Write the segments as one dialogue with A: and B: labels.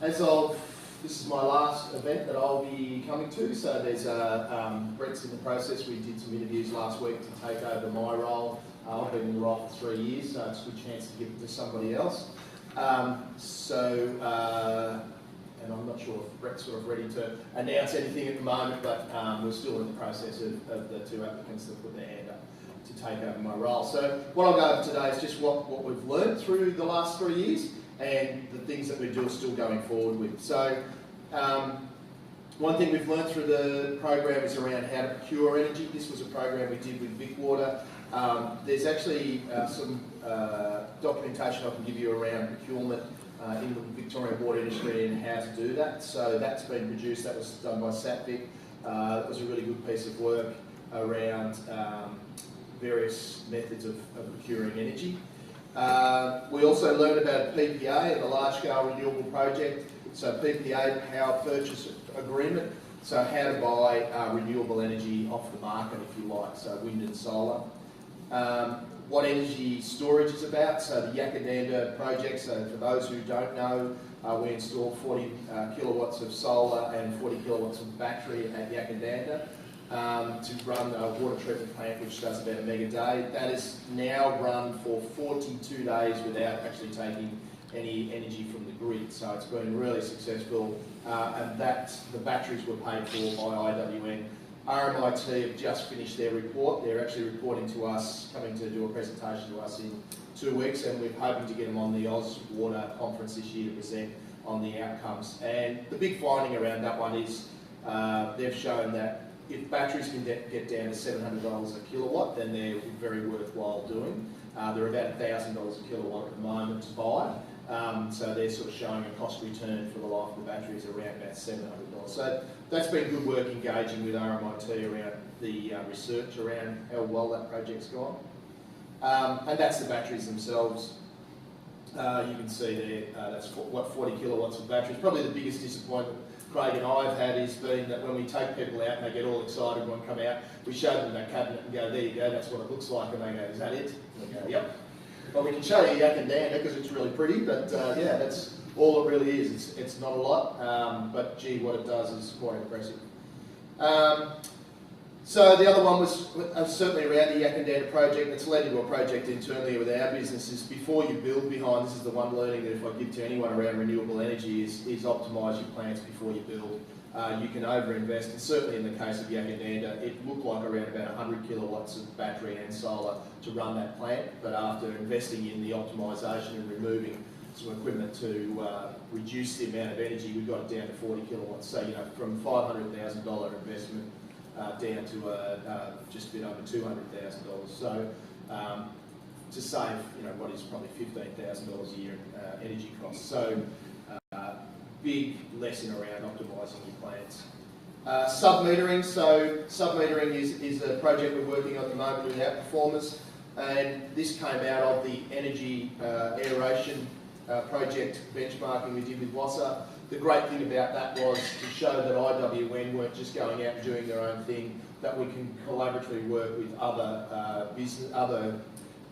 A: This is my last event that I'll be coming to, so there's Brett's in the process. We did some interviews last week to take over my role. I've been in the role for 3 years, so it's a good chance to give it to somebody else. And I'm not sure if Brett's sort of ready to announce anything at the moment, but we're still in the process of the two applicants that put their hand up to take over my role. So what I'll go over today is just what we've learned through the last 3 years and the things that we're still going forward with. So one thing we've learned through the program is around how to procure energy. This was a program we did with Vic Water. There's actually some documentation I can give you around procurement in the Victorian water industry and how to do that. So that's been produced, that was done by SatVic. That was a really good piece of work around various methods of procuring energy. We also learned about PPA and the large-scale renewable project. So PPA, power purchase agreement, so how to buy renewable energy off the market, if you like, so wind and solar. What energy storage is about, so the Yakandanda project, so for those who don't know, we installed 40 kilowatts of solar and 40 kilowatts of battery at Yakandanda to run a water treatment plant which does about a meg a day. That is now run for 42 days without actually taking any energy from the grid, so it's been really successful, and the batteries were paid for by IWN. RMIT have just finished their report. They're actually reporting to us, coming to do a presentation to us in 2 weeks, and we're hoping to get them on the Oz Water conference this year to present on the outcomes. And the big finding around that one is they've shown that if batteries can get down to $700 a kilowatt, then they're very worthwhile doing. They're about $1,000 a kilowatt at the moment to buy. So they're sort of showing a cost return for the life of the batteries around about $700. So that's been good work engaging with RMIT around the research around how well that project's gone. And that's the batteries themselves. You can see there, that's 40 kilowatts of batteries. Probably the biggest disappointment Craig and I have had has been that when we take people out and they get all excited when we come out, we show them that cabinet and go, there you go, that's what it looks like, and they go, is that it? And we go, yep. Well, we can show you Yakandanda because it's really pretty, but yeah, that's all it really is. It's not a lot, but gee, what it does is quite impressive. So the other one was certainly around the Yakandanda project. It's led into a project internally with our businesses. Before you build behind, this is the one learning that if I give to anyone around renewable energy is optimise your plants before you build. You can overinvest, and certainly in the case of Yakandanda, it looked like around about 100 kilowatts of battery and solar to run that plant, but after investing in the optimisation and removing some equipment to reduce the amount of energy, we got it down to 40 kilowatts. So, you know, from $500,000 investment down to just a bit over $200,000. So, to save, you know, what is probably $15,000 a year in energy costs. So, big lesson around optimising your plants. Sub-metering, so sub-metering is a project we're working on at the moment with Outperformers, and this came out of the energy aeration project benchmarking we did with WASA. The great thing about that was to show that IWN weren't just going out and doing their own thing, that we can collaboratively work with other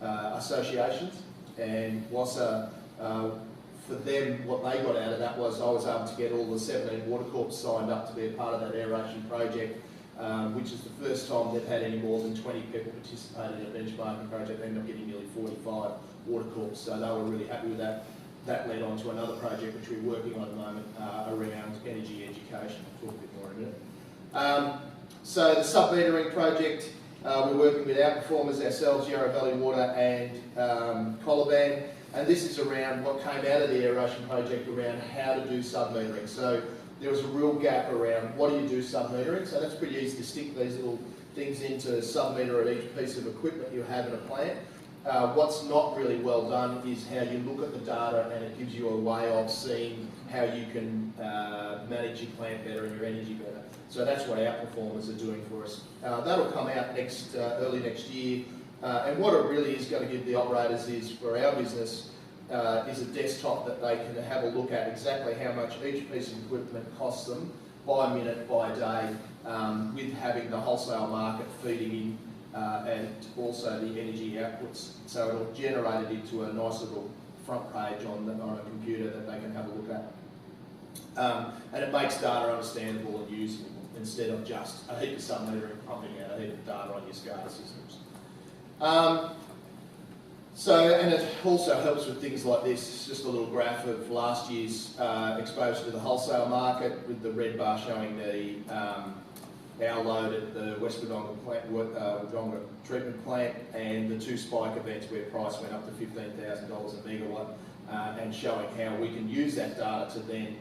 A: associations, and WASA for them, what they got out of that was I was able to get all the 17 water corps signed up to be a part of that aeration project, which is the first time they've had any more than 20 people participate in a benchmarking project. They ended up getting nearly 45 water corps, so they were really happy with that. That led on to another project which we're working on at the moment around energy education. I'll talk a bit more in a minute. So the sub-metering project, we're working with Outperformers ourselves, Yarra Valley Water and Colaban. And this is around what came out of the aeration project around how to do sub-metering. So there was a real gap around what do you do sub-metering. So that's pretty easy to stick these little things into sub-meter at each piece of equipment you have in a plant. What's not really well done is how you look at the data, and it gives you a way of seeing how you can manage your plant better and your energy better. So that's what Outperformers are doing for us. That'll come out early next year. And what it really is going to give the operators is, for our business, is a desktop that they can have a look at exactly how much each piece of equipment costs them by minute, by day, with having the wholesale market feeding in and also the energy outputs. So it'll generate it into a nice little front page on a computer that they can have a look at. And it makes data understandable and usable instead of just a heap of sub-metering pumping out a heap of data on your SCADA systems. And it also helps with things like this. It's just a little graph of last year's exposure to the wholesale market, with the red bar showing the our load at the West Wodonga treatment plant, and the two spike events where price went up to $15,000 a megawatt, and showing how we can use that data to then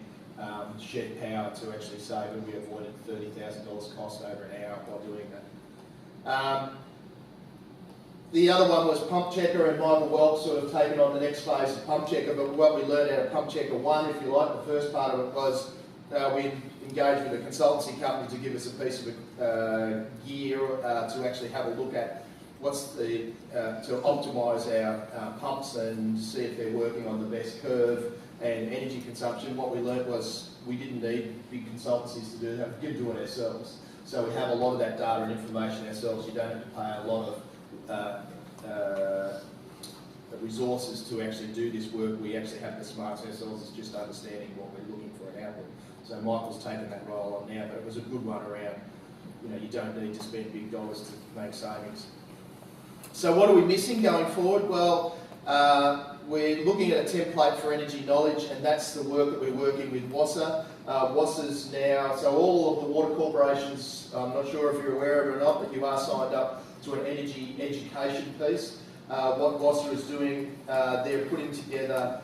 A: shed power to actually save, and we avoided $30,000 cost over an hour by doing that. The other one was Pump Checker, and Michael Welch sort of taken on the next phase of Pump Checker. But what we learned out of Pump Checker 1, if you like, the first part of it was we engaged with a consultancy company to give us a piece of gear to actually have a look at what's the to optimise our pumps and see if they're working on the best curve and energy consumption. What we learnt was we didn't need big consultancies to do that. We could do it ourselves. So we have a lot of that data and information ourselves. You don't have to pay a lot of resources to actually do this work. We actually have the smarts ourselves. It's just understanding what we're looking for an output. So Michael's taken that role on now, but it was a good one around, you don't need to spend big dollars to make savings. So what are we missing going forward? Well, we're looking at a template for energy knowledge, and that's the work that we're working with WASA. WASA's now, so all of the water corporations, I'm not sure if you're aware of it or not, but you are signed up to an energy education piece. What WASA is doing, they're putting together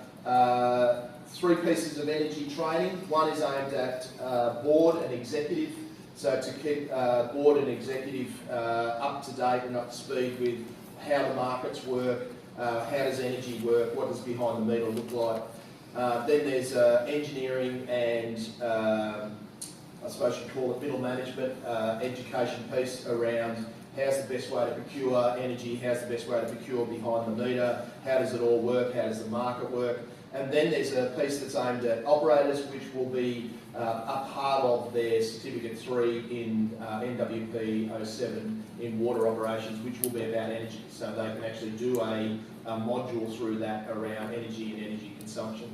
A: 3 pieces of energy training. One is aimed at board and executive, so to keep board and executive up to date and up to speed with how the markets work, how does energy work, what does behind the meter look like. Then there's engineering and I suppose you'd call it middle management education piece around how's the best way to procure energy, how's the best way to procure behind the meter, how does it all work, how does the market work. And then there's a piece that's aimed at operators, which will be a part of their Certificate 3 in NWP 07 in water operations, which will be about energy. So they can actually do a module through that around energy and energy consumption.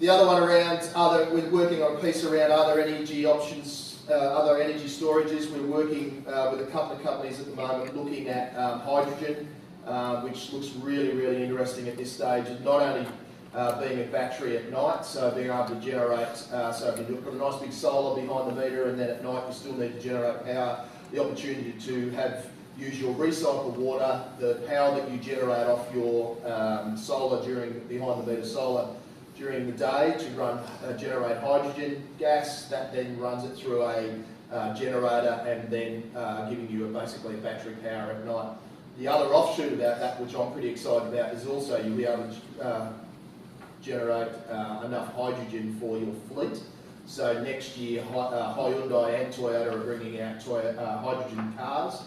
A: The other one around we're working on a piece around other energy options, other energy storages. We're working with a couple of companies at the moment looking at hydrogen, which looks really, really interesting at this stage. And not only being a battery at night, so being able to generate, so if you put a nice big solar behind the meter and then at night you still need to generate power, the opportunity to use your recycled water, the power that you generate off your solar behind the meter solar during the day to generate hydrogen gas, that then runs it through a generator and then giving you basically battery power at night. The other offshoot about that, which I'm pretty excited about, is also you'll be able to generate enough hydrogen for your fleet. So next year, Hyundai and Toyota are bringing out hydrogen cars,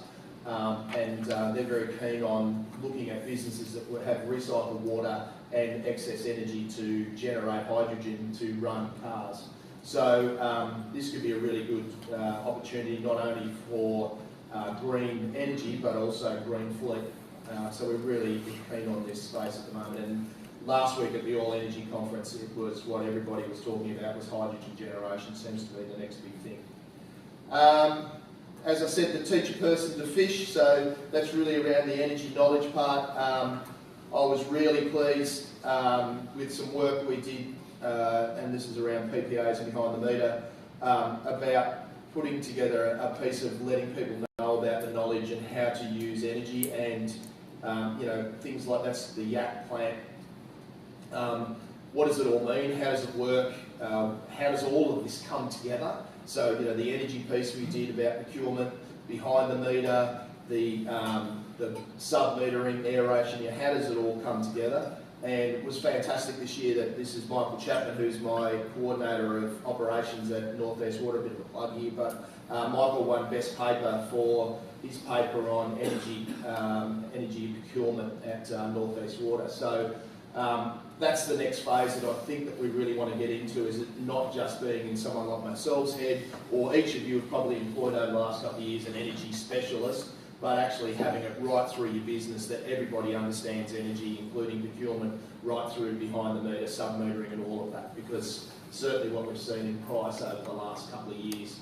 A: and they're very keen on looking at businesses that have recycled water and excess energy to generate hydrogen to run cars. So this could be a really good opportunity, not only for green energy, but also green fleet. So we're really keen on this space at the moment. And last week at the All Energy Conference, it was what everybody was talking about was hydrogen generation. Seems to be the next big thing. As I said, the teach a person to fish, so that's really around the energy knowledge part. I was really pleased with some work we did, and this is around PPAs and behind the meter, about putting together a piece of letting people know about the knowledge and how to use energy, and things like that's the Yak plant. What does it all mean? How does it work? How does all of this come together? So the energy piece we did about procurement, behind the meter, the sub-metering, aeration. How does it all come together? And it was fantastic this year that this is Michael Chapman, who's my coordinator of operations at North East Water, a bit of a plug here, but Michael won Best Paper for his paper on energy procurement at North East Water. So that's the next phase that I think that we really want to get into, is it not just being in someone like myself's head, or each of you have probably employed over the last couple of years an energy specialist, but actually having it right through your business that everybody understands energy, including procurement, right through behind the meter, sub-metering and all of that, because certainly what we've seen in price over the last couple of years,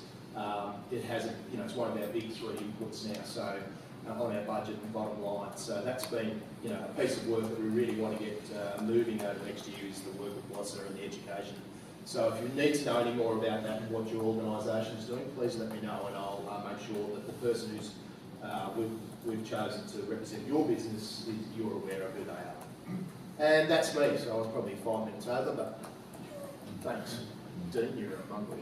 A: it hasn't, it's one of our big three inputs now, so on our budget and bottom line. So that's been, a piece of work that we really want to get moving over next year is the work with WASA and the education. So if you need to know any more about that and what your organisation is doing, please let me know and I'll make sure that the person who's we've chosen to represent your business, you're aware of who they are. And that's me, so I was probably 5 minutes over, but thanks. Dean, you're a mongrel.